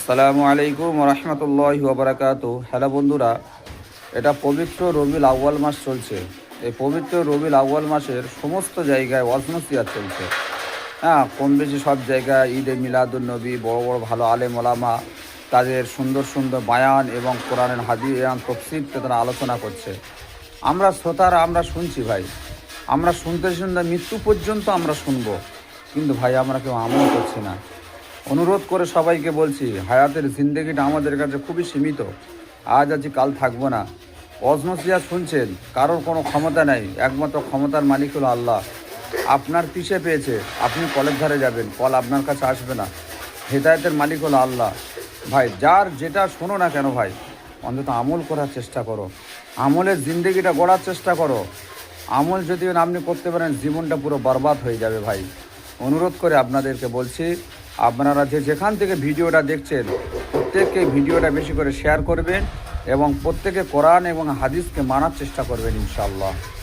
আসসালামু আলাইকুম রহমতুল্লাহি ওয়া বারাকাতুহু। হ্যালো বন্ধুরা, এটা পবিত্র রবিউল আউয়াল মাস চলছে। এই পবিত্র রবিউল আউয়াল মাসের সমস্ত জায়গায় ওয়াজ নসিহত চলছে। হ্যাঁ, কম বেশি সব জায়গায় ঈদে মিলাদুন নবী, বড় বড় ভালো আলেম ওলামা তাদের সুন্দর সুন্দর বায়ান এবং কোরআনের হাদিস তফসির তারা আলোচনা করছে। আমরা শ্রোতারা আমরা শুনছি ভাই, আমরা শুনতে শুনতে মৃত্যু পর্যন্ত আমরা শুনবো, কিন্তু ভাই আমরা কেউ আমল করছি না। অনুরোধ করে সবাইকে বলছি, হায়াতের জিন্দেগিটা আমাদের কাছে খুবই সীমিত। আজ আছি কাল থাকবো না। অজনসিয়া শুনছেন, কারোর কোনো ক্ষমতা নেই, একমাত্র ক্ষমতার মালিক হলো আল্লাহ। আপনার পিছে পেয়েছে, আপনি কলের ধারে যাবেন, কল আপনার কাছে আসবে না। হেদায়েতের মালিক হলো আল্লাহ। ভাই যার যেটা শোনো না কেন ভাই, অন্তত আমল করার চেষ্টা করো, আমলের জিন্দেগিটা গড়ার চেষ্টা করো। আমল যদি আপনি করতে পারেন, জীবনটা পুরো বরবাদ হয়ে যাবে ভাই। অনুরোধ করে আপনাদেরকে বলছি, আপনারা যেখান থেকে ভিডিওটা দেখছেন, প্রত্যেককে ভিডিওটা বেশি করে শেয়ার করবেন এবং প্রত্যেকে কোরআন এবং হাদিসকে মানার চেষ্টা করবেন ইনশাআল্লাহ।